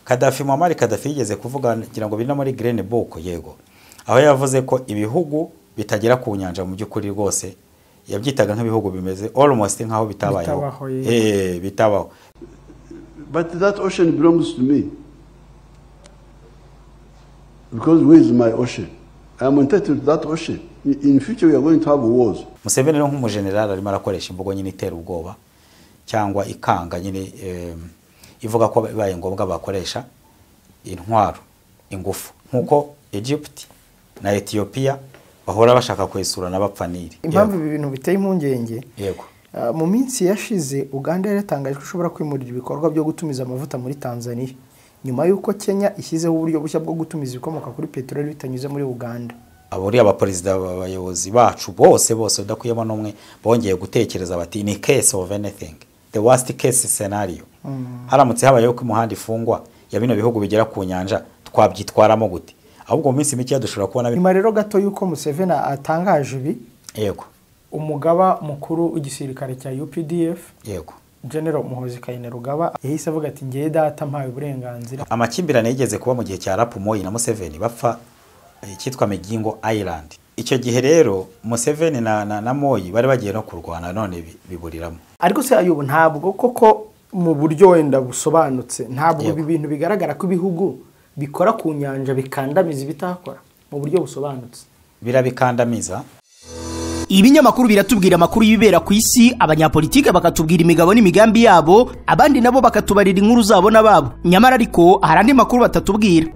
Gaddafi Muammar Gaddafi yigeze kuvuga ngira ngo bina muri Green Book yego aho yavuze ko ibihugu bitagera ku nyanja mu by'ukuri rwose yabyitaga nk'ibihugu bimeze almost nkaho bitabayeho bitabaho. But that ocean belongs to me because where is my ocean? I am entitled to that ocean. In future we are going to have wars. Museveni no nk'umujenerali arimo arakoresha imvugo nyine itera ubwoba cyangwa ikanga nyine ivuga ko bibaye ngombwa bakoresha intwaro ingufu nkuko Egypt na Ethiopia bahora bashaka kwesura n'abapfaniri. Impamvu ibi bintu biteye impungenge yego mu minsi yashize Uganda yaratangaje ko ishobora kwimurira ibikorwa byo gutumiza amavuta muri Tanzania nyuma yuko Kenya ishyizeho uburyo bushya bwo gutumiza ibikomoka kuri peteroli bitanyuze muri Uganda. Aburi abaperezida b'abayobozi bacu bose udakuyemo n'umwe bongeye gutekereza bati in case of anything the worst case scenario haramutse habayeho ko umuhanda ifungwa ya bino bihugu bigera ku nyanja twabyitwaramo gute ahubwo mu minsi mike dushobora kubona nyuma rero gato yuko Museveni atangaje ibi yego umugaba mukuru w'igisirikare cya UPDF yego General Muhoozi Kainerugaba yahise avuga ati ngiye data mpaye uburenganzira. Amakimbirane yigeze kuba mu gihe cya Arap Moi na Museveni bapfa cyitwa Megingo Island. Icyo gihe rero Museveni na Moi bari bagiye no kurwana none biburiramo. Ariko se ayubu ntabwo koko mu buryo wenda busobanutse ntabwo ibi bintu bigaragara ko ibihugu bikora ku nyanja bikandamiza bitakora mu buryo busobanutse. Birabikandamiza. Ibinyamakuru biratubwira amakuru y'ibera ku isi, abanyapolitike bakatubwira imigabo n'imigambi yabo, abandi nabo bakatubarira inkuru zabo nababo. Nyamara ariko harandi makuru batatubwira.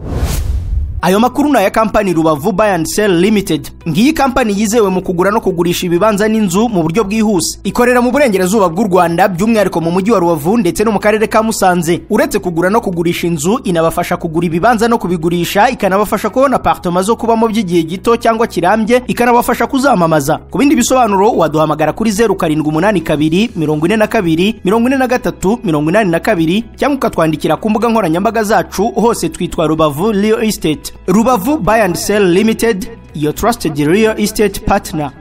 Ayo makuru na ya company Rubavu Buy and Sell Limited. Ngiyi company yizewe mu kugura no kugurisha ibibanza n'inzu mu buryo bwihuse. Ikorera mu burengerazuba bw'u Rwanda by'umwihariko mu mujyi wa Rubavu ndetse no mu karere ka Musanze. Uretse kugura no kugurisha inzu inabafasha kugura ibibanza no kubigurisha, ikanabafasha kubona apartment zo kubamo by'igihe gito cyangwa kirambye, ikanabafasha kuzamamaza. Ku bindi bisobanuro waduhamagara kuri 0782 42 43 82 cyangwa ukatwandikira ku mbuga nkoranyambaga zacu hose twitwa Rubavu Real Estate. Rubavu Buy and Sell Limited, your trusted real estate partner.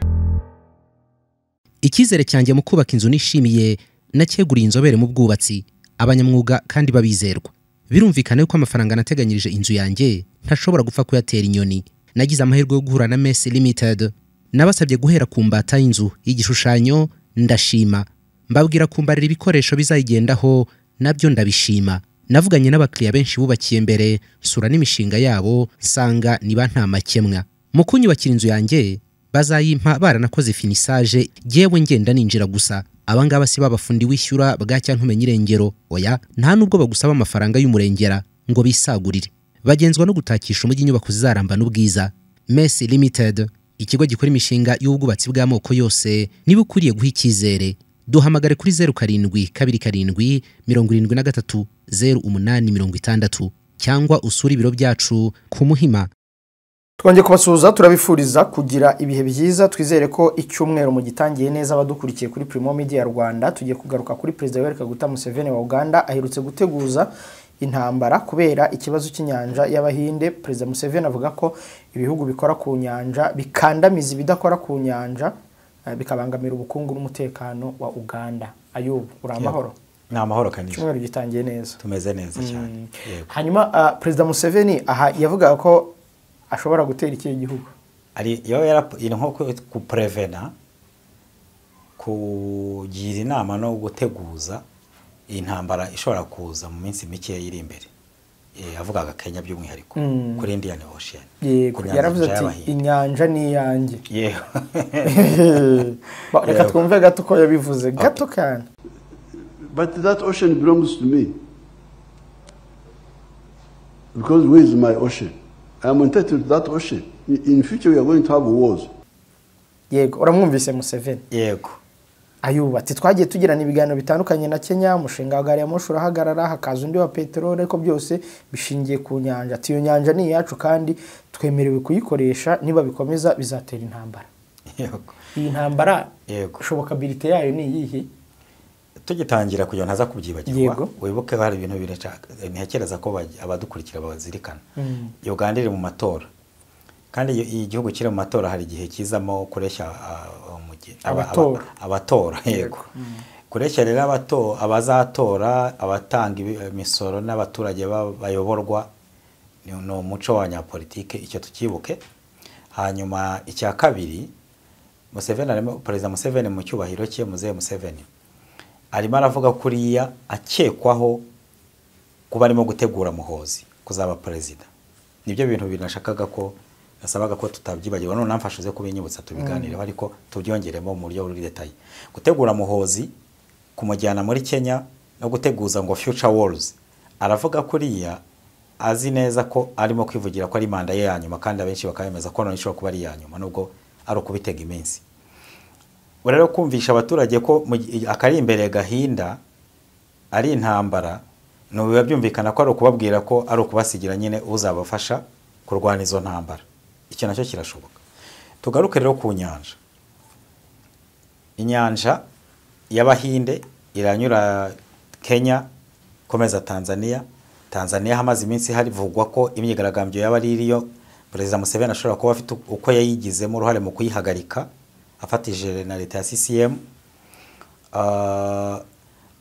Ikizere cyanjye mu kubaka inzu nishimiye nacyeguriye inzobere mu bwubatsi abanyamwuga kandi babizerwa. Birumvikana ko amafaranga nateganyirije inzu yanjye ntashobora gupfa kuyatera inyoni. Nagize amahirwe yo guhura na Messi Limited. Nabasabye guhera ku mbata y'inzu y'igishushanyo ndashima. Mbabwira kumbarira ibikoresho bizayigendaho nabyo ndabishima. Navuganye n'abakiriya benshi bubakiye mbere sura n'imishinga yabo sanga niba nta makemwa. Mu kunyubakira inzu yanjye bazayimpa baranakoze finissage yewe ngenda ninjira gusa. Abangaba si babafundi wishyura bwacya ntumenye irengero. Oya nta nubwo bagusaba amafaranga y'umurengera ngo bisagurire. Bagenzwa no gutakisha umujyi inyubako zizaramba n'ubwiza. Messi Limited, ikigo gikora imishinga y'ubwubatsi bw'amoko yose, niba ukuriye guha icyizere. Duhamagare kuri 0727 73 0860 cyangwa usura ibiro byacu ku Muhima. Twongeye kubasuhuza turabifuriza kugira ibihe byiza. Twizere ko icyumweru mu gitangiye neza abadukurikiye kuri Primo Media Rwanda. Tugiye kugaruka kuri President Yoweri Kaguta Museveni wa Uganda aherutse guteguza intambara kubera ikibazo cy'inyanja y'Abahinde. President Museveni avuga ko ibihugu bikora ku nyanja bikandamiza ibidakora ku nyanja bikabangamira ubukungu n'umutekano wa Uganda. Ayubu uramahoro? Ni amahoro kanije. Cyumweru gitangiye neza. Tumeze neza cyane. Hanyuma President Museveni aha yavuga ko ashobora gutera iki gihugu. Ari yo nko ku prevena kugira inama no guteguza intambara ishobora kuza mu minsi mike iri imbere. Avugaga Kenya by'umwihariko kuri Indian Ocean. Yego yaravuze ati inyanja ni yanjye. Yego. Reka twumve gato ko yabivuze gato kana. But that ocean belongs to me because where is my ocean? I am entitled to that ocean. In future we are going to have wars. Yego uramwumvise Museveni. Yego. Ayuba ati twagiye tugirana ibiganiro bitandukanye na Kenya, umushinga wa gari ya moshi urahagarara hakaza undi wa peteroli ariko byose bishingiye ku nyanja. Ati iyo nyanja ni yacu kandi twemerewe kuyikoresha, niba bikomeza bizatera intambara. Yego. Iyi ntambara yego shobokability yayo ni iyihe? Tugitangira kuyo ntaza kubyibagirwa. Wibuke hari ibintu biracaka ntekereza ko abadukurikira bazirikana. Uganda iri mu matora. Kandi igihugu kiri mu matora hari igihe kizamo kureshya abatora abatora yego kureshya rero abazatora abatanga imisoro n'abaturage bayoborwa ni umuco wa nyapolitike, icyo tukibuke. Hanyuma icya kabiri, Perezida Museveni mu cyubahiro cye, Muzehe Museveni arimo aravuga kuriya akekwaho kuba arimo gutegura Muhoozi kuzaba perezida. Nibyo bintu binashakaga ko nasabaga ko tutabyibagirwa, none namfashuze kubinyibutsa tubiganire, ariko tubyongeremo mu buryo buri detail. Gutegura Muhoozi kumujyana muri Kenya no guteguza ngo future wars, aravuga kuriya azi neza ko arimo kwivugira ko ari manda ye ya nyuma, kandi abenshi bakayemeza ko none ishobora kuba ari ya nyuma nubwo ari ukubitega iminsi. Rero kumvisha abaturage ko akari imbere gahinda ari intambara, no biba byumvikana ko ari ukubabwira ko ari ukubasigira nyine uzabafasha kurwana izo ntambara. Icyo nacyo kirashoboka. Tugaruke rero ku nyanja. Inyanja y'Abahinde iranyura Kenya komeza Tanzania. Tanzania hamaze iminsi harivugwa ko imyigaragambyo y'abaririyo Perezida Museveni ashobora kuba afite uko yayigizemo uruhare mu kuyihagarika afatije na leta ya CCM.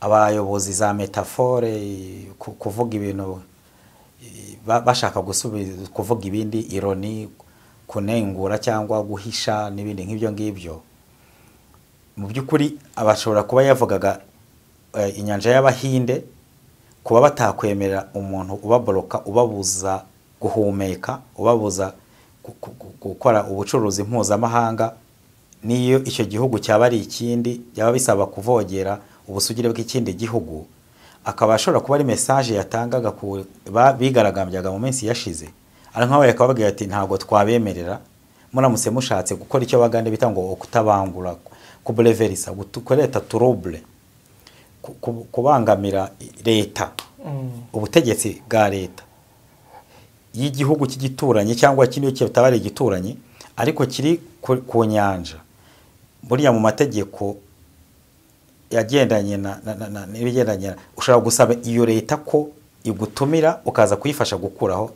Abayobozi za metaphore kuvuga ibintu bashaka gusubiza kuvuga ibindi, ironi, kunengura cyangwa guhisha n'ibindi nk'ibyo ngibyo. Mu by'ukuri abashobora kuba yavugaga inyanja y'Abahinde kuba batakwemera umuntu ubaboroka, ubabuza guhumeka, ubabuza gukora ubucuruzi mpuzamahanga, niyo icyo gihugu cyaba ari ikindi byaba bisaba kuvogera ubusugire bw'ikindi gihugu. Akaba ashobora kuba ari message yatangaga ku bigaragambyaga mu minsi yashize, ari nkaho yakababwira ati ntabwo twabemerera muramutse mushatse gukora icyo bagande bita ngo kutabangura, kubuleverisa, gukoreta trouble, kubangamira leta, ubutegetsi bwa leta y'igihugu cy'igituranye cyangwa kindi kitabari igituranye ariko kiri ku nyanja. Buriya mu mategeko yagendanye n'ibigendanye ushobora gusaba iyo leta ko igutumira ukaza kuyifasha gukuraho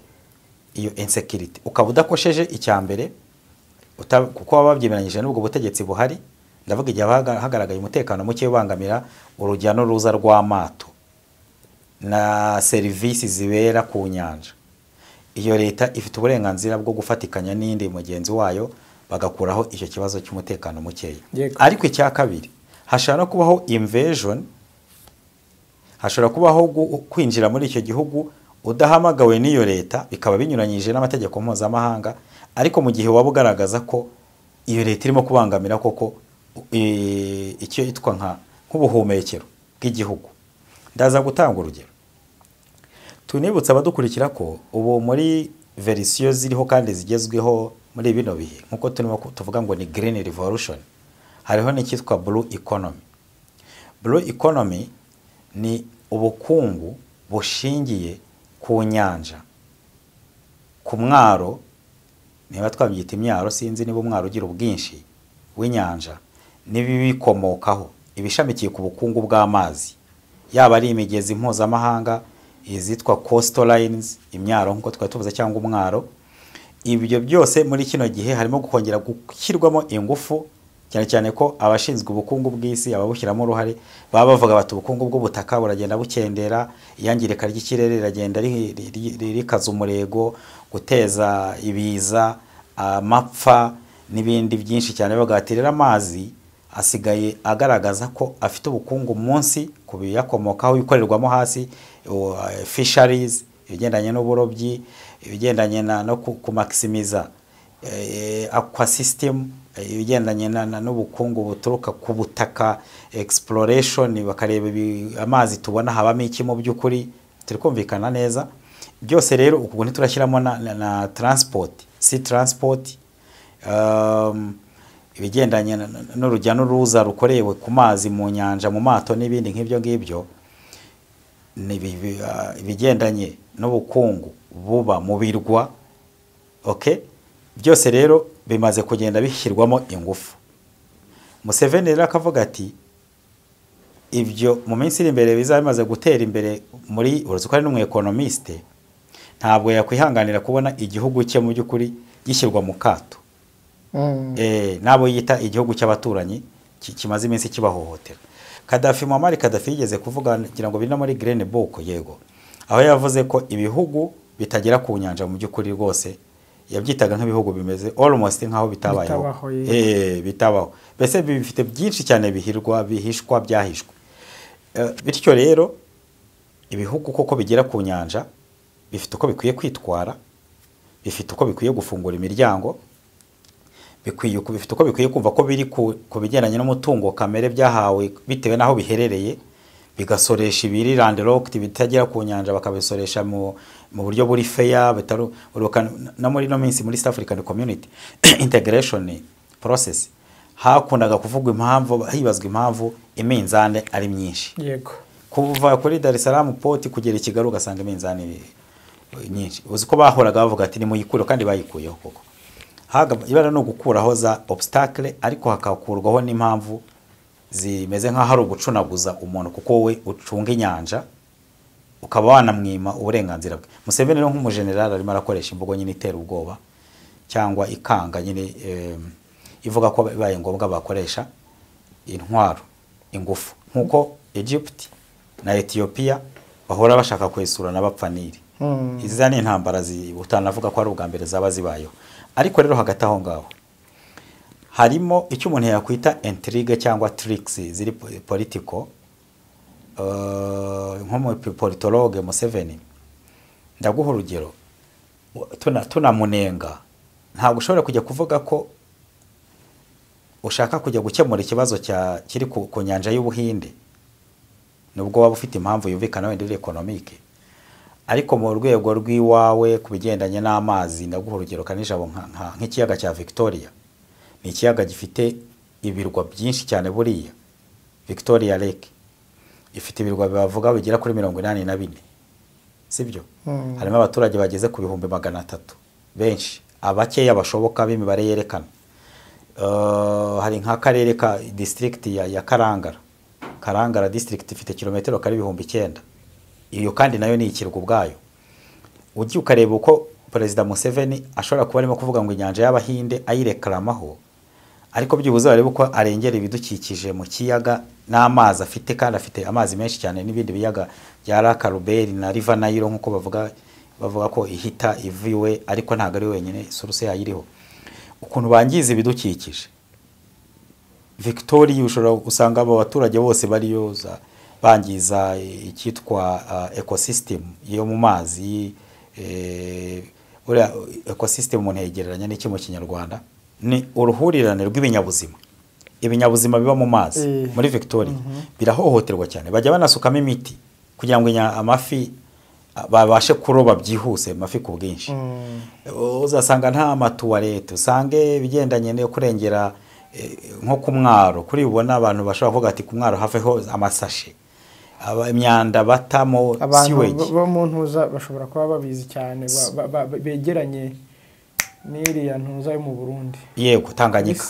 iyo insecurity, ukaba udakosheje icyambere kuko bababyemeranyije n'ubwo butegetsi buhari. Ndavuga igihe hagaragaye umutekano muke ubangamira urujya n'uruza rw'amato na serivisi zibera ku nyanja, iyo leta ifite uburenganzira bwo gufatikanya n'indi mugenzi wayo bagakuraho icyo kibazo cy'umutekano mukeya. Ariko icya kabiri, hashobora no kubaho invasion, hashobora kubaho kwinjira muri icyo gihugu udahamagawe n'iyo leta, bikaba binyuranyije n'amategeko mpuzamahanga, ariko mu gihe waba ugaragaza ko iyo leta irimo kubangamira koko icyo yitwa nk'ubuhumekero bw'igihugu. Ndaza gutanga urugero. Tunibutsa abadukurikira ko ubu muri verisiyo ziriho kandi zigezweho muri bino bihe, nkuko turimo tuvuga ngo ni green revolution, hariho n'icyitwa blue economy. Blue economy ni ubukungu bushingiye ku nyanja, ku mwaro, niba twabyita imyaro, sinzi niba umwaro ugira ubwinshi w'inyanja, n'ibibikomokaho, ibishamikiye ku bukungu bw'amazi, yaba ari imigezi mpuzamahanga, izitwa coastal lines, imyaro nkuko twari tuvuze cyangwa umwaro. Ibyo byose muri kino gihe harimo gukongera gushyirwamo ingufu, cyane cyane ko abashinzwe ubukungu bw'isi ababushyiramo uruhare baba bavuga bati ubukungu bw'ubutaka buragenda bukendera, iyangirika ry'ikirere riragenda rikaza umurego, guteza ibiza, amapfa n'ibindi byinshi cyane. Bagatirira amazi asigaye agaragaza ko afite ubukungu munsi ku biyakomokaho bikorerwamo hasi, fisheries, ibigendanye n'uburobyi, ibigendanye no kumaximiza aqua system, ibigendanye n'ubukungu buturuka ku butaka, exploration, bakareba amazi tubona habamo iki mu by'ukuri, turi kumvikana neza. Byose rero ubwo ntiturashyiramo na transport, sea transport, ibigendanye n'urujya n'uruza rukorewe ku mazi, mu nyanja, mu mato n'ibindi nk'ibyo ngibyo, ibigendanye n'ubukungu buba mu birwa. Okay, byose rero bimaze kugenda bishyirwamo ingufu. Museveni rero akavuga ati ibyo mu minsi iri imbere bizaba bimaze gutera imbere. Muri uruzuko ari n'umwe economiste, ntabwo yakwihanganira kubona igihugu cye mu by'ukuri gishyirwa mu kato, nabo yita igihugu cy'abaturanyi kimaze iminsi kibahohotera. Muammar Gaddafi yigeze kuvuga ngira ngo bino muri Green Book yego aho yavuze ko ibihugu bitagera ku nyanja mu by'ukuri rwose yabyitaga nk'ibihugu bimeze almost nkaho bitabayeho bitabaho bese bifite byinshi cyane bihishwa byahishwe bityo rero ibihugu koko bigera ku nyanja bifite uko bikwiye kwitwara bifite uko bikwiye gufungura imiryango bifite uko bikwiye kumva ko biri ku bigendanye n'umutungo kamere byahawe bitewe naho biherereye bigasoresha ibiri landlocked bitagera ku nyanja bakabisoresha mu buryo buri fair no muri no minsi muri East African Community integration process hakundaga kuvugwa impamvu hibazwa impamvu iminzane ari myinshi yego kuva kuri Dar es Salaam port kugera Kigali ugasanga iminzane nyinshi uziko bahoraga bavuga ati ni muyikure kandi bayikuyeho koko ibara no gukuraho za obstacle ariko hakakurwaho n'impamvu zimeze nka hari ugucunaguza umuntu kuko we ucunga inyanja ukaba wanamwima uburenganzira bwe. Museveni rero nk'umugeneral arimo arakoresha imvugo nyine itera ubwoba cyangwa ikanga nyine ivuga ko bibaye ngombwa bakoresha intwaro ingufu nkuko Egypt na Ethiopia bahora bashaka kwesurana bapfaniri. Izi ni intambara utanavuga ko ari ubwa mbere zaba zibayeho. Ariko rero hagati aho ngaho harimo icyo umuntu yakwita intrigue cyangwa tricks ziri political nko politologue Museveni ndaguha urugero tunamunenga ntabwo ushobora kujya kuvuga ko ushaka kujya gukemura ikibazo kiri ku nyanja y'Ubuhinde nubwo waba ufite impamvu yumvikana wenda economique ariko mu rwego rw'iwawe kubigendanye n'amazi ndaguha urugero kanijabo nk'ikiyaga cya Victoria ni ikiyaga gifite ibirwa byinshi cyane buriya Victoria Lake ifite ibirwa bavuga bigera kuri 84 sibyo harimo abaturage bageze ku 300 benshi abakeya bashoboka b'imibare yerekana hari nka karere ka district ya Karangara district ifite kilometero kari 9,000 iyo kandi nayo ni ikirwa ubwayo ugiye ukareba uko President Museveni ashobora kuba arimo kuvuga ngo inyanja y'Abahinde ayireklamaho ariko byibuze barebe uko arengera ibidukikije mu kiyaga n'amazi afite kandi afite amazi menshi cyane n'ibindi biyaga bya Lakaruberi na River Nile nkuko bavuga ko ihita iviwe ariko ntago ari wenyine source yayiriho ukuntu bangiza ibidukikije Victoria ushobora usanga abo baturage bose bariyoza bangiza ikitwa ecosystem yo mu mazi uriya ecosystem umuntu yegereranya n'iki mu Kinyarwanda ni uruhurirane rw'ibinyabuzima ibinyabuzima biba mu mazi muri Victoria birahohoterwa cyane bajya banasukamo imiti kugira ngo amafi babashe kuroba byihuse amafi ku bwinshi uzasanga nta matuwarete usange bigendanye no kurengera nko ku mwaro kuri ubona abantu bashobora kuvuga ati ku mwaro haveho amasashe imyanda batamo sewage abantu mu ntuza bashobora kuba babizi cyane begeranye n'iriya ntuza yo mu Burundi yego Tanganyika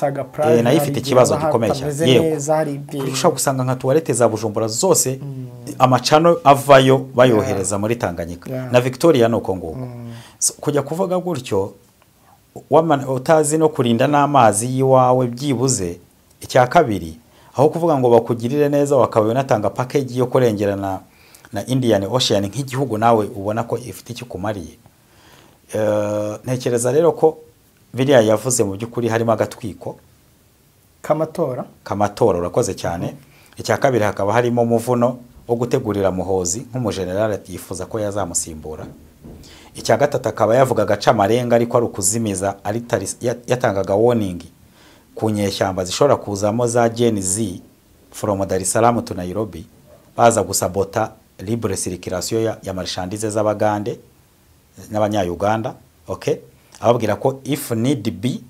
nayo ifite ikibazo gikomeye cyane yego ushobora gusanga nka tuwarete za Bujumbura zose amacano avayo bayohereza muri Tanganyika na Victoria nuko nguko kujya kuvuga gutyo utazi no kurinda n'amazi yiwawe byibuze icya kabiri aho kuvuga ngo bakugirire neza wakabaye natanga package yo kurengerana na Indian Ocean nk'igihugu nawe ubona ko ifite icyo kumariye ntekereza rero ko biriya yavuze mu by'ukuri harimo agatwiko kamatora urakoze cyane icya kabiri hakaba harimo umuvuno wo gutegurira Muhozi nk'umugeneral yifuza ko yazamusimbura icya gatatu akaba yavuga gaca amarenga ariko ari ukuzimiza yatangaga warning ku nyeshyamba zishobora kuzamo za Gen Z from Dar es Salaam to Nairobi baza gusabota libre circulation ya marchandises z'Abagande n'Abanya-Uganda okay ababwira ko if need be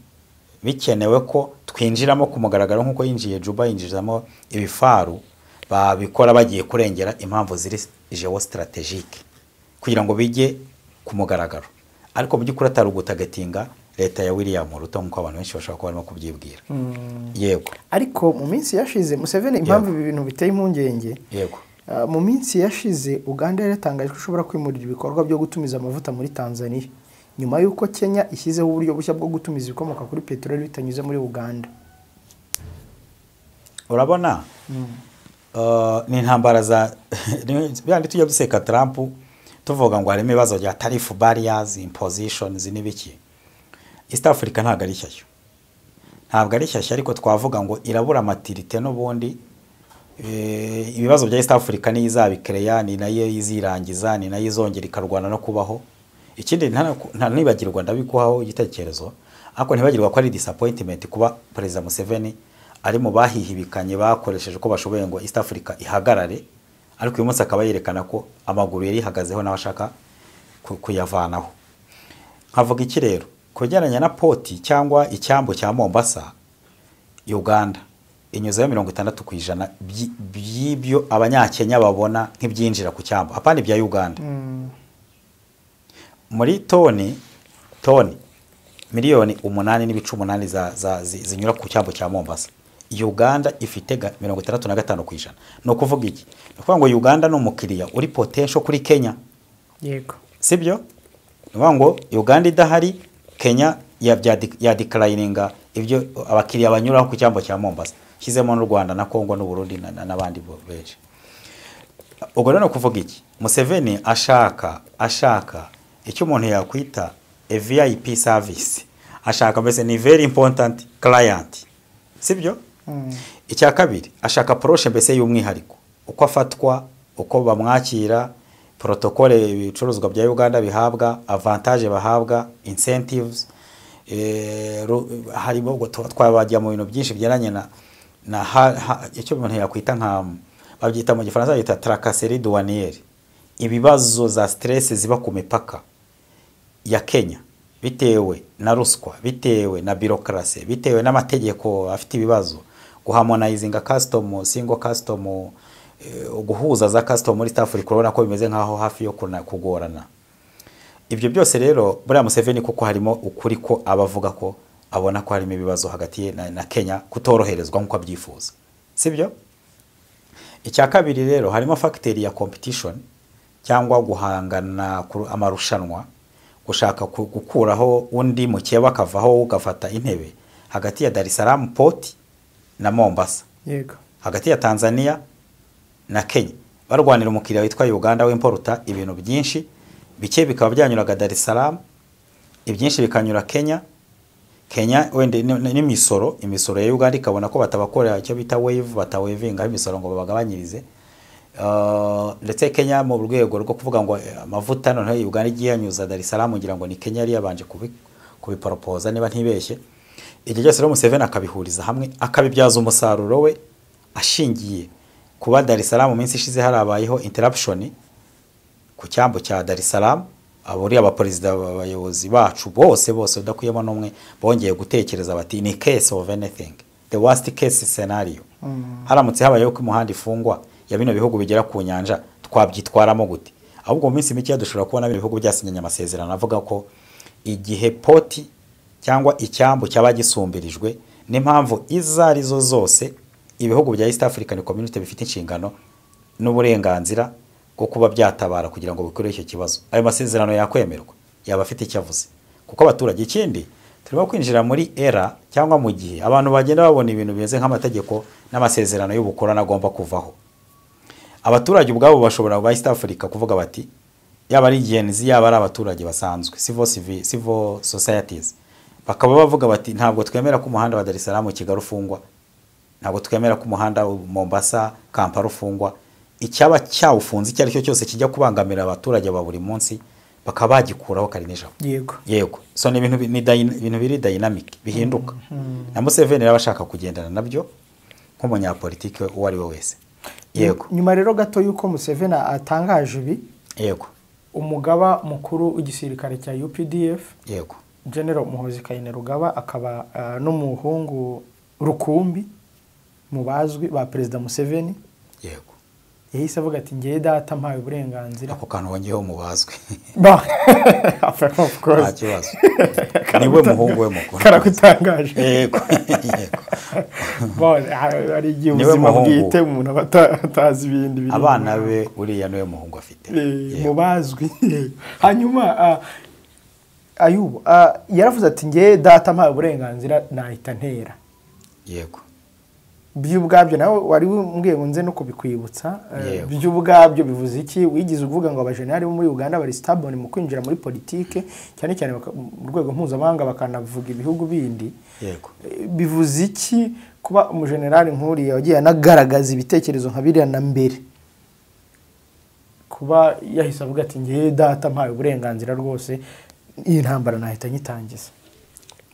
bikenewe ko twinjiramo ku mugaragaro nkuko yinjiye Juba yinjizamo ibifaru babikora bagiye kurengera impamvu ziri geostrategique kugira ngo bijye ku mugaragaro ariko mu by'ukuri atarugutagatinga leta ya William Ruto nkuko abantu benshi bashaka kuba barimo kubyibwira yego ariko mu minsi yashize Museveni impamvu ibi bintu biteye impungenge yego mu minsi yashize Uganda yaratangaje ko ishobora kwimurira ibikorwa byo gutumiza amavuta muri Tanzania nyuma yuko Kenya ishyizeho uburyo bushya bwo gutumiza ibikomoka kuri peteroli bitanyuze muri Uganda urabona ni intambara za bandi tujya duseka Trump tuvuga ngo harimo ibibazo bya tariff barriers impositions n'ibiki. East Africa ntabwo ari shyashya, ntabwo ari shyashya, ariko twavuga ngo irabura maturite n'ubundi. Ibibazo bya East Africa ni izabikereya, ni nayo izirangiza, ni nayo izongera ikarwana no kubaho. Ikindi nta nibagirwa ndabikuhaho igitekerezo, ariko ntibagirwa ko ari disappointment kuba President Museveni ari mu bahihibikanye bakoresheje ko bashoboye ngo East Africa ihagarare, ariko uyu munsi akaba yerekana ko amaguru yari ihagazeho n'abashaka kuyavanaho. Nkavuga iki rero kujyanye na poti cyangwa icyambu cya Mombasa, Uganda inyuzeho 60% by'ibyo abanyakenya babona nk'ibyinjira ku cyambu, apana ibya Uganda. Muri toni miliyoni 8.8 zinyura ku cyambu cya Mombasa, Uganda ifite 65%. No kuvuga iki? Nukuvuga ngo Uganda no mukiriya uri potential kuri Kenya. Yego. Sibyo? Nukuvuga ngo Uganda idahari, Kenya ya declininga ibyo abakiriya banyura ku cyambu cya Mombasa. Kizemo n'u Rwanda na Kongo n'u Burundi n'abandi benshi. Ubwo rero no kuvuga iki? Museveni ashaka icyo umuntu yakwita a VIP service. Ashaka mbese ni very important client. Sibyo? Icya kabiri ashaka approche mbese y'umwihariko, uko afatwa, uko bamwakira, protocole ibicuruzwa bya Uganda bihabwa, avantage bahabwa, incentives, harimo twabajya mu bintu byinshi byegeranye na icyo umuntu yakwita nka babyita mu Gifaransa yita tracasserie douanière, ibibazo za stress ziba ku mipaka ya Kenya bitewe na ruswa, bitewe na bureaucracy, bitewe n'amategeko afite ibibazo, guharmonizinga custom, single custom, guhuza za custom muri East Africa, urabona ko bimeze nkaho hafi yo kugorana. Ibyo byose rero buriya Museveni kuko harimo ukuri ko abavuga ko abona ko harimo ibibazo hagati na Kenya kutoroherezwa nkuko abyifuza. Sibyo? Icya kabiri rero harimo factor ya competition cyangwa guhangana amarushanwa, gushaka gukuraho undi mukeba akavaho ugafata intebe hagati ya Dar es Salaam port na Mombasa. Yego. Hagati ya Tanzania na Kenya barwanira umukiriya witwa Uganda w'importa ibintu byinshi, bike bikaba byanyuraga Dar es Salaam, ibyinshi bikanyura Kenya wende n'imisoro ya Uganda ikabona ko batabakorera icyo bita wave, batawavinga imisoro ngo babagabanyirize. Ndetse Kenya mu rwego rwo kuvuga ngo amavuta none Uganda igiye yanyuza Dar es Salaam ngira ngo ni Kenya yari yabanje kubiporopoza niba ntibeshye. Ibyo byose rero Museveni akabihuriza hamwe, akabibyaza umusaruro we ashingiye kuba Dar es Salaam mu minsi ishize harabayeho interruption ku cyambu cya Dar es Salaam. Aburi abaperezida abayobozi bacu bose udakuyemo n'umwe bongeye gutekereza bati ni case of anything, the worst case scenario. Haramutse habayeho ko umuhanda ifungwa ya bino bihugu bigera ku nyanja, twabyitwaramo gute? Ahubwo mu minsi mike dushobora kubona ibihugu byasinyanye amasezerano avuga ko igihe poti cyangwa icyambu cyaba gisumbirijwe n'impamvu izarizo zose, ibihugu bya East African Community bifite inshingano n'uburenganzira bwo kuba byatabara kugira ngo bikore icyo kibazo. Ayo masezerano yakwemerwa yaba afite icyo avuze, kuko abaturage ikindi turimo kwinjira muri era cyangwa mu gihe abantu bagenda babona ibintu bimeze nk'amategeko n'amasezerano y'ubukorana agomba kuvaho. Abaturage ubwabo bashobora ba East Africa kuvuga bati yaba ari genzi yaba ari abaturage basanzwe civil societies, bakaba bavuga bati ntabwo twemera ko umuhanda wa Dar es Salaam Kigali ufungwa, ntabwo twemera ko umuhanda Mombasa Kampala ufungwa. Icyaba cyawufunze icyo ari cyo cyose kijya kubangamira abaturage ba buri munsi bakaba bagikuraho kari nijabo. Yego. So ni ibintu biri dynamic bihinduka. Na Museveni yarabashaka kugendana nabyo nk'umunyapolitike uwo ari we wese. Yego. Nyuma rero gato yuko Museveni atangaje ibi, yego, umugaba mukuru w'igisirikare cya UPDF, yego, General Muhoozi Kainerugaba akaba n'umuhungu Rukumbi mu bazwi ba Perezida Museveni, yego, yahise avuga ati ngiye data mpaye uburenganzira. Ako kantu wongeyeho mubazwe. Of course. Akibazo. Niwe muhungu we mukuru. Karakutangaje. Yego. Ari igihe ubuzima bwite umuntu atazi ibindi biri. Abana be uriya niwe muhungu afite. Mubazwi. Hanyuma Ayubu yaravuze ati ngiye data mpaye uburenganzira nahita ntera. Yego. by'ubwabyo nawe wari umbwiye ngo nze no kubikwibutsa Yego. by'ubwabyo bivuze iki wigize uvuga ngo abajenerali bo muri Uganda bari stubborn mu kwinjira muri politike cyane cyane mu rwego mpuzamahanga bakanavuga ibihugu bindi yego bivuze iki kuba umujenerali nk'uriya wagiye anagaragaza ibitekerezo nka biriya na mbere kuba yahise avuga ati ngiye data mpaye uburenganzira rwose iyi ntambara nahita nyitangiza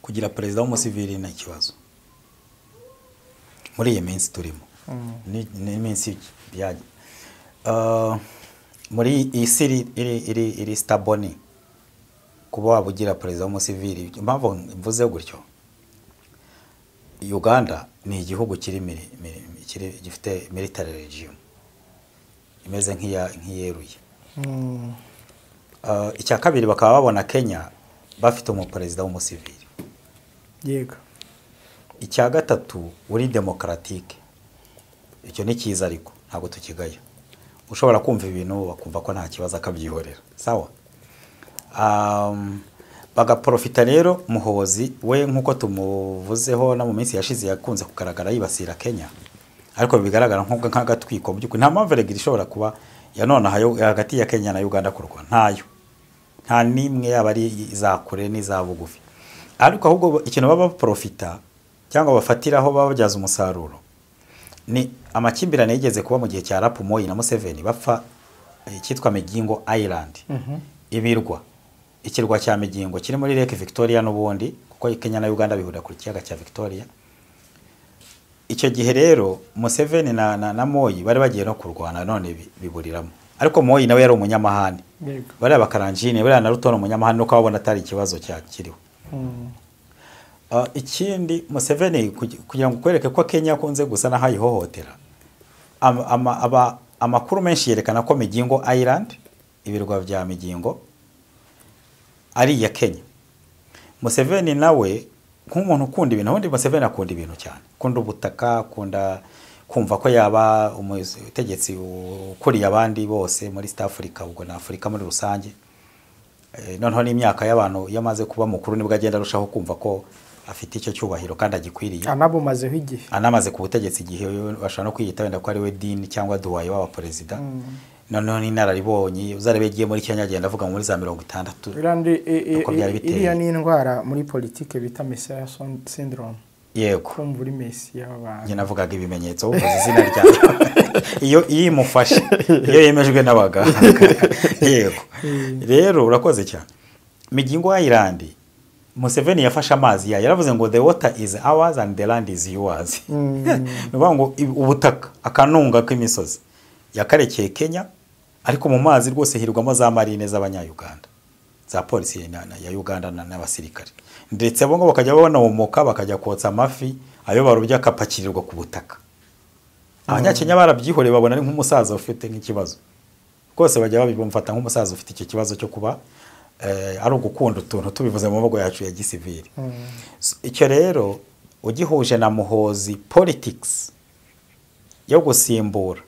kugira perezida w'umusivili ni ikibazo muri iyi minsi turimo ni iminsi byaje muri iyi si iri staboni kuba waba ugira perezida w'umusivili impamvu mvuze gutyo Uganda ni igihugu gifite military regime imeze nk'iyeruye icya kabiri bakaba babona Kenya bafite umuperezida w'umusivili yego icya gatatu uri demokratike icyo ni cyiza ariko ntabwo tukigaya ushobora kumva ibintu bakumva ko nta kibazo akabyihorera sawa bagaprofita rero Muhozi we nkuko tumuvuzeho na mu minsi yashize yakunze kugaragara yibasira Kenya ariko bigaragara nk'agatwiko by'ukuri nta mpamvu regira ishobora kuba yanonahayo hagati ya Kenya na Uganda kurwa ntayo nta nimwe yaba ari izakure n'izabugufi ariko ahubwo ikintu baba profita cyangwa bafatiraho babyaza umusaruro ni amakimbirane yigeze kuba mu gihe cya Arap Moi na Museveni bapfa cyitwa Migingo Island ibirwa ikirwa cya Migingo kiri muri Lake Victoria n'ubundi kuko Kenya na Uganda bihurira ku kiyaga cya Victoria icyo gihe rero Museveni na Moi bari bagiye no kurwana none biburiramo ariko Moi nawe yari umunyamahane bari abakaranjine bari na Rutono umunyamahane nuko babona atari ikibazo cyakiriho ikindi Museveni kugira ngo kwereke ko Kenya kunze gusa na hayihohotera amakuru menshi yerekana ko Migingo Island ibirwa bya Migingo ari ya Kenya Museveni nawe nk'umuntu ukunda ibintu ubundi Museveni akunda ibintu cyane akunda ubutaka akunda kumva ko yaba umutegetsi ukuriye abandi bose muri East Africa ubwo na Afrika muri rusange noneho n'imyaka y'abantu yamaze kuba mukuru nibwo agenda arushaho kumva ko afite icyo cyubahiro kandi agikwiriye anabumazeho igihe anamaze ku butegetsi igihe bashaka no kwiyita wenda ko ari we Dean cyangwa Duwaye w'aba president noneho n'inararibonye uzarebe giye muri Kenya agenda avuga muri za 60 iriya ni indwara muri politike bita Messiah syndrome yego kumva uri Messiah y'abantu njye navugaga ibimenyetso uvuze izina ryayo iyo imufashe iyo yemejwe n'abaganga yego rero urakoze cyane Migingo Island Museveni yafashe amazi yayo yaravuze ngo the water is ours and the land is yours nuvuga ngo ubutaka akanunga k'imisozi yakarekeye Kenya ariko mu mazi rwose hirwamo za marine z'abanyayuganda za polisi ya Uganda n'abasirikare ndetse abo ngo bakajya babona umuka bakajya kotsa amafi ayo barubya akapakirirwa ku butaka abanyakenya barabyihoreye babona ari nk'umusaza ufite nk'ikibazo rwose bajya babimfata nk'umusaza ufite icyo kibazo cyo kuba ari ugukunda utuntu tubivuze mu maboko yacu ya gisivili icyo rero ugihuje na Muhozi politics yo gusimbura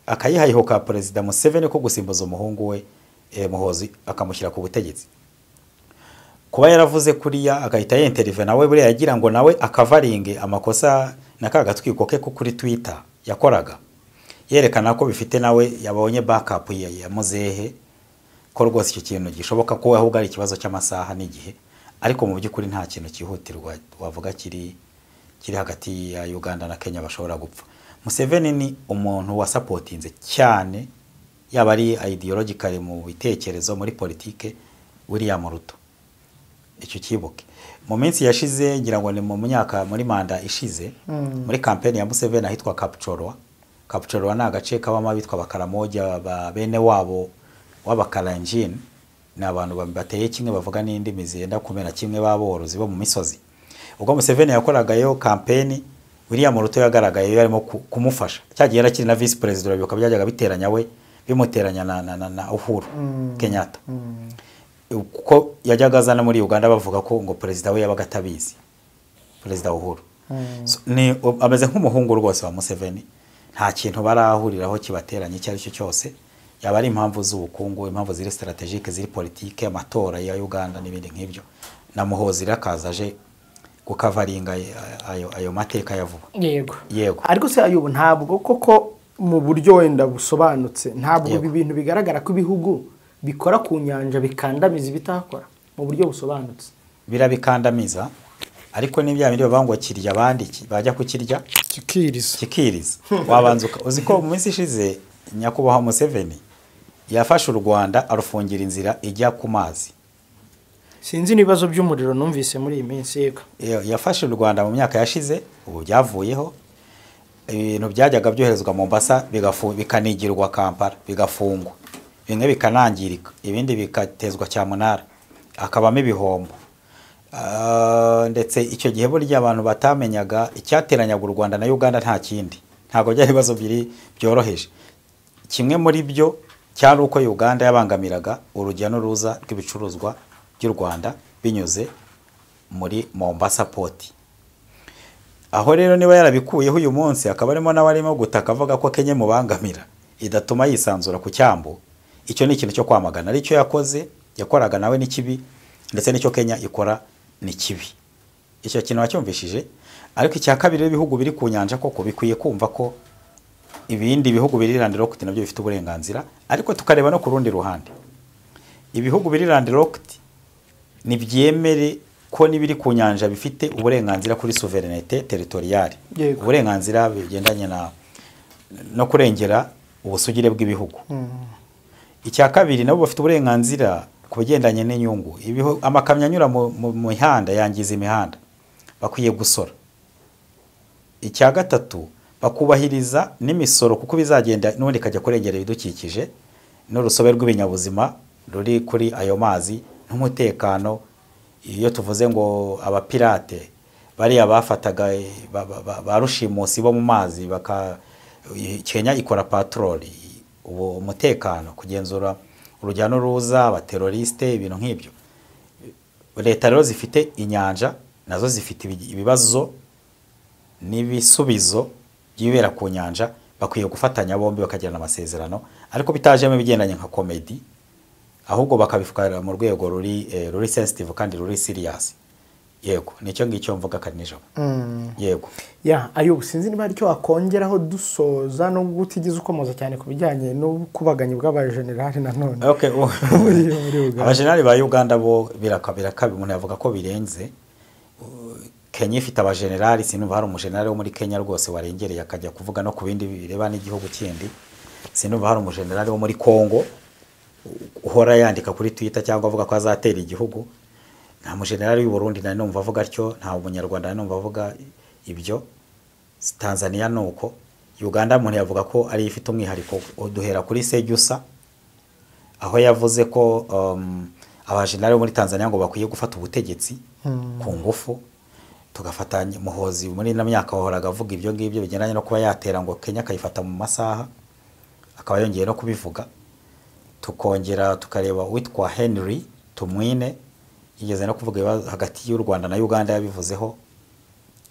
akayihayiho ka Perezida Museveni ko gusimbuza umuhungu we Muhozi akamushyira ku butegetsi kuba yaravuze kuriya agahita yintervene nawe buriya yagira ngo nawe akavaringe amakosa nakagatwiko ke kuri Twitter yakoraga yerekana ko bifite nawe yabonye backup ya Muzehe ko rwose icyo kintu gishoboka ko ahubwo ari ikibazo cy'amasaha n'igihe ariko mu by'ukuri nta kintu cyihutirwa wavuga kiri hagati ya Uganda na Kenya bashobora gupfa Museveni ni umuntu wa supportinze cyane yaba ari ideological mu bitekerezo muri politike William Ruto icyo kibuke mu minsi yashize ngira ngo ni mu myaka muri manda ishize muri campaign ya Museveni ahitwa Kapchorwa na agace kabamo abitwa bakaramoja bene wabo w'abakaranjine ni abantu bateye kimwe bavuga n'indimi zenda kumera kimwe baborozi bo mu misozi ubwo Museveni yakoragayo campaign William Ruto yagaragaye yarimo kumufasha cyagiye yarakiri na vice president byo kabyajaga biteranya we bimuteranya na Uhuru Kenyatta kuko yajyaga azana muri Uganda bavuga ko ngo president we yabaga tabizi president Uhuru ni ameze nk'umuhungu rwose wa Museveni nta kintu barahuriraho kibateranye icyo ari cyo cyose yaba ari impamvu z'ubukungu impamvu ziri strategique ziri politike amatora ya Uganda n'ibindi nk'ibyo na Muhozi rakazaje gukavaringa ayo mateka yavuga. Yego ariko se Ayubu ntabwo koko mu buryo wenda busobanutse ntabwo ibi bintu bigaragara ko ibihugu bikora ku nyanja bikandamiza ibitakora mu buryo busobanutse. Birabikandamiza ariko n'ibya bindi bavuga kirya abandi bajya kukirya kikiriza wabanza uzi ko mu minsi ishize nyakubahwa Museveni yafashe u Rwanda arufungira inzira ijya ku mazi. Sinzi nibazo by'umuriro numvise muri iyi minsi yego. Yafashe u Rwanda mu myaka yashize ubu byavuyeho ibintu byajyaga byoherezwa Mombasa bikanigirwa Kampala bigafungwa bimwe bikanangirika ibindi bikatezwa cyamunara akabamo ibihombo. Ndetse icyo gihe burya abantu batamenyaga icyateranyaga u Rwanda na Uganda nta kindi ntago byari bibazo byoroheje. Kimwe muri byo cyari uko Uganda yabangamiraga urujya n'uruza rw'ibicuruzwa by'u Rwanda binyuze muri Mombasa Port. Aho rero niba yarabikuyeho uyu munsi akaba arimo n'abarimo gutaka avuga ko Kenya mubangamira idatuma yisanzura ku cyambu. Icyo ni ikintu cyo kwamagana aricyo yakoze yakoraga nawe n'ikibi ndetse n'icyo Kenya ikora ni kibi. Icyo kintu wacyumvishije ariko icya kabiri ibihugu biri ku nyanja koko bikwiye kumva ko ibindi bihugu biri landlocked nabyo bifite uburenganzira ariko tukareba no ku rundi ruhande. Ibihugu biri landlocked ni byemere ko nibiri ku nyanja bifite uburenganzira kuri souveraineté territoriale. Uburenganzira bigendanye no kurengera ubusugire bw'ibihugu. Icya kabiri nabo bafite uburenganzira kubigendanye n'inyungu. Amakamyo anyura mu mihanda yangiza imihanda bakwiye gusora. Icya gatatu bakubahiriza n'imisoro kuko bizagenda n'ubundi kajya kurengera ibidukikije n'urusobe rw'ibinyabuzima ruri kuri ayo mazi n'umutekano. Iyo tuvuze ngo abapirate bari abafataga barushimusi bo mu mazi Kenya ikora patrol ubu umutekano kugenzura urujya n'uruza abateroriste ibintu nk'ibyo. Leta rero zifite inyanja nazo zifite ibibazo n'ibisubizo byibera ku nyanja bakwiye gufatanya bombi bakagirana amasezerano ariko bitajemo bigendanye nka comedy ahubwo bakabifukarira mu rwego ruri sensitive kandi ruri serious. Yego nicyo ngicyo mvuga kanijabo. Yego Ayubu sinzi niba ari cyo akongeraho dusoza no gutigize ukomoza cyane kubijyanye no kubaganya bw'abajenerali nanone. Okay abajenerali ba Uganda bo birakabi umuntu yavuga ko birenze. Kenya ifite abajenerali sinumva hari umujenerali wo muri Kenya rwose warengereye akajya kuvuga no ku bindi bireba n'igihugu kindi. Sinumva hari umujenerali wo muri Kongo uhora yandika kuri Twitter cyangwa avuga ko azatera igihugu. Nta mujenerali w'u Burundi na numva avuga atyo nta umunyarwanda na numva avuga ibyo. Tanzania nuko Uganda umuntu yavuga ko ari ifite umwihariko duhera kuri Sejusa aho yavuze ko abajenerali muri Tanzania ngo bakwiye gufata ubutegetsi ku ngufu. Tugafatanya Muhozi muri na myaka wahoraga avuga ibyo ngibyo bigendanye no kuba yatera ngo Kenya kayifata mu masaha akaba yongeye no kubivuga. Tukongera tukareba witwa Henry Tumwine yigeze no kuvuga hagati y'u Rwanda na Uganda yabivuzeho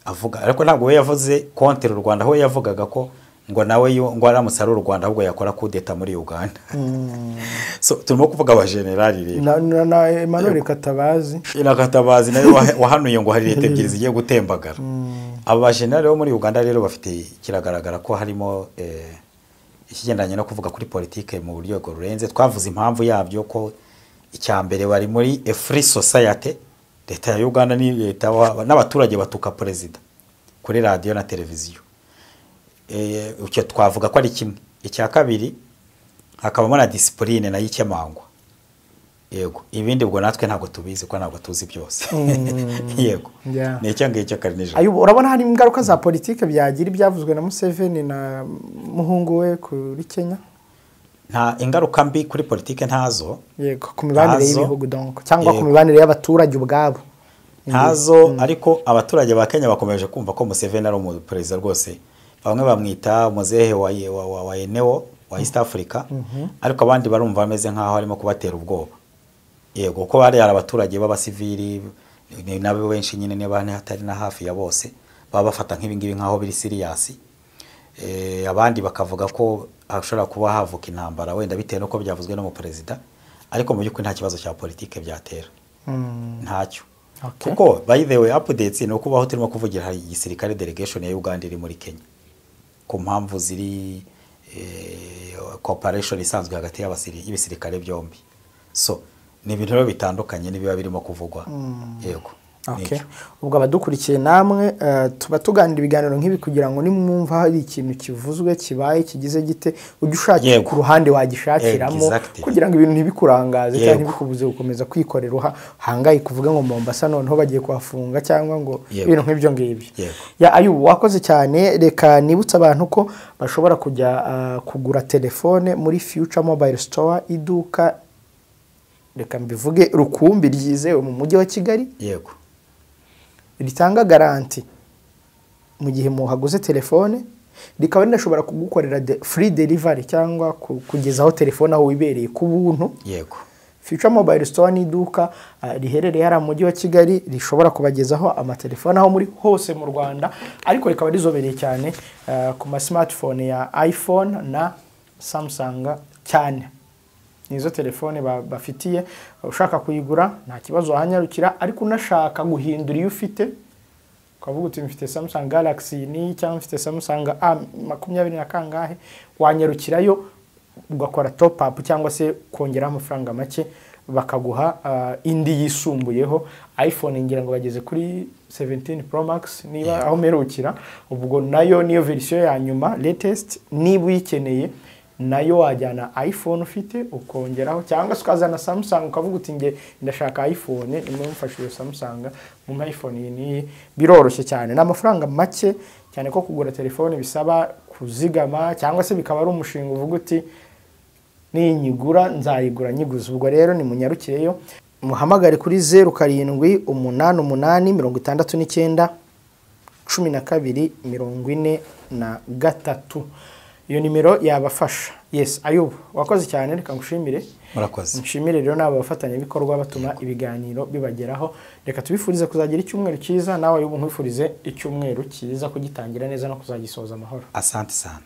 avuga ariko ntabwo we yavuze kontra u Rwanda aho yavugaga ko ngo nawe ngo aramutse ari u Rwanda ahubwo yakora kudeta muri Uganda. So turimo kuvuga abajenerali rero na Emmanuel Katabazi nayo wahanuye ngo hari leta ebyiri zigiye gutembagara. Aba bajenerali bo muri Uganda rero bafite kiragaragara ko harimo ikigendanye no kuvuga kuri politike mu buryo rurenze. Twavuze impamvu yabyo ko icyambere bari muri a free society. Leta ya Uganda ni leta n'abaturage batuka president kuri radio na televiziyo. Ucyo twavuga ko ari kimwe. Icya kabiri hakabamo na discipline na y'ikemangwa. Yego ibindi ubwo natwe ntabwo tubizi ko ntabwo tuzi byose. Yego ni icyo ngicyo karinije. Ayubu urabona hari ingaruka za politike byagira ibyavuzwe na Museveni na muhungu we kuri Kenya? Nta ingaruka mbi kuri politike ntazo. Yego ku mibanire y'ibihugu donc cyangwa ku mibanire y'abaturage ubwabo. Ntazo ariko abaturage ba Kenya bakomeje kumva ko Museveni ari umuperezida rwose. Bamwe bamwita muzehe wa Eneo wa East Africa ariko abandi barumva bameze nkaho arimo kubatera ubwoba. Yego ko bari abaturage b'abasivili ni nabo benshi nyine ne bane hatari na hafi ya bose baba bafata nk'ibingibi nkaho biri serious. Abandi bakavuga ko ashobora kuba havuka intambara wenda bitewe no ko byavuzwe no mu president ariko mu by'ukuri nta kibazo cya politike byatera. Ntacyo Okay. kuko by the way updates ni ukubaho turimo kuvugira hari igisirikare delegation ya Uganda iri muri Kenya ku mpamvu ziri cooperation isanzwe hagati y'ibisirikare byombi, so ni ibintu rero bitandukanye nibiba birimo kuvugwa. Yego. Okay. Ubwo abadukurikiye namwe tuba tuganira ibiganiro nk'ibi kugira ngo nimwumva hari ikintu kivuzwe kibaye kigize gite ujye ushakira ku ruhande wagishakiramo kugira ngo ibintu ntibikurangaze cyangwa ntibikubuze gukomeza kwikorera hangaye kuvuga ngo Mombasa noneho bagiye kwafunga cyangwa ngo ibintu nk'ibyo ngibyo. Ya Ayubu wakoze cyane, reka nibutsa abantu ko bashobora kujya kugura telefone muri Future Mobile Store, iduka reka mbivuge rukumbi ryizewe mu mujyi wa Kigali. Yego. Ritanga garanti mu gihe muhaguze telefone, rikaba rinashobora kugukorera free delivery cyangwa kugezaho telefone aho wibereye ku buntu. Yego. Future Mobile Store ni iduka riherereye hara mu mujyi wa Kigali, rishobora kubagezaho amatelefone aho muri hose mu Rwanda, ariko rikaba rizobereye cyane ku ma smartphone ya iPhone na Samsung cyane. Nizo telefone bafitiye, ushaka kuyigura nta kibazo wahanyarukira, ariko unashaka guhindura iyo ufite ukavuga uti mfite Samsung Galaxy ni cyangwa mfite Samsung A20 na kangahe, wanyarukirayo ugakora top up cyangwa se kongera amafaranga make bakaguha indi yisumbuyeho. iPhone ngira ngo bageze kuri 17 Pro Max niba aho merukira, ubwo nayo niyo version ya nyuma latest. Niba uyikeneye nayo wajyana iPhone ufite ukongeraho, cyangwa ukazana Samsung ukavuga uti nge ndashaka iPhone nimwe mfashije Samsung mu iPhone ni biroroshye cyane, n'amafaranga make cyane ko kugura telefone bisaba kuzigama cyangwa se bikaba ari umushinga uvuga uti ninyigura nzayigura nyiguze. Ubwo rero ni munyarukireyo muhamagare kuri 0788681243. Iyo nimero yabafasha. Yes, Ayubu wakoze cyane, reka ngushimire. Murakoze. Nshimire rero nabo bafatanya bikorwa batuma ibiganiro bibageraho. Reka tubifurize kuzagira icyumweru cyiza, nawe Ayubu nkwifurize icyumweru cyiza kugitangira neza no kuzagisoza amahoro. Asante sana.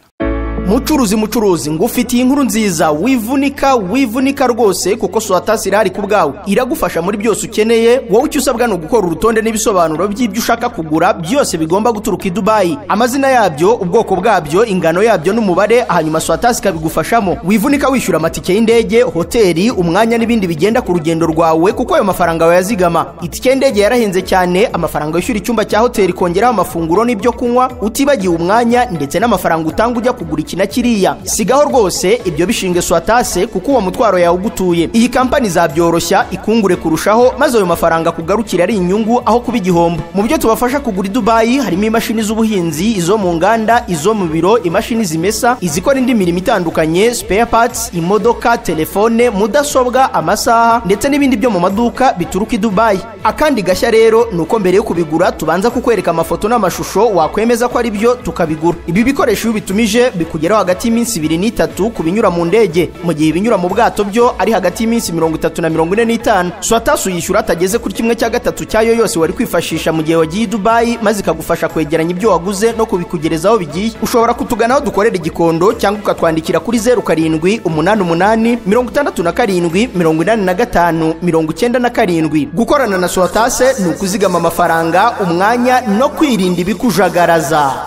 Mucuruzi ngufitiye inkuru nziza, wivunika rwose kuko Swatasi irahari ku bwawe, iragufasha muri byose ukeneye. Wowe icyo usabwa no gukora urutonde n'ibisobanuro by'ibyo ushaka kugura, byose bigomba guturuka i Dubai, amazina yabyo, ubwoko bwabyo, ingano yabyo n'umubare, hanyuma Swatasi kabigufashamo. Wivunika wishyura amatike y'indege, hoteli, umwanya n'ibindi bigenda ku rugendo rwawe, kuko ayo mafaranga wayazigama. Itike y'indege yarahenze cyane, amafaranga yishyura icyumba cya hoteli kongeraho amafunguro n'ibyo kunywa, utibagiwe umwanya ndetse n'amafaranga utanga ujya kugura na kiriya. Sigaho rwose ibyo bishinge Swatase kuko uwo mutwaro yawe ugutuye. Iyi kampani zabyoroshya ikungure kurushaho, maze ayo mafaranga kugarukira ari inyungu aho kuba igihombo. Mu byo tubafasha kugura i Dubai harimo imashini z'ubuhinzi, izo mu nganda, izo mu biro, imashini zimesa, izikora indi mirimo itandukanye, spare parts, imodoka, telefone, mudasobwa, amasaha ndetse n'ibindi byo mu maduka bituruka i Dubai. Akandi gashya rero nuko mbere yo kubigura tubanza kukwereka amafoto n'amashusho wakwemeza ko ari byo tukabigura. Ibi bikoresho bitumije bikugeraho hagati y'iminsi 2 n'3 kubinyura mu ndege, mu gihe ibinyura mu bwato byo ari hagati y'iminsi 30 na 45. Swatasi yishyura atageze kuri 1/3 cyayo yose wari kwifashisha mu gihe wagiye i Dubai, maze ikagufasha kwegeranya ibyo waguze no kubikugerezaho bigiye. Ushobora kutuganaho dukorera igikondo cyangwa ukatwandikira kuri 0788678597. Gukorana na Swatasi ni ukuzigama amafaranga, umwanya no kwirinda ibikujagaraza.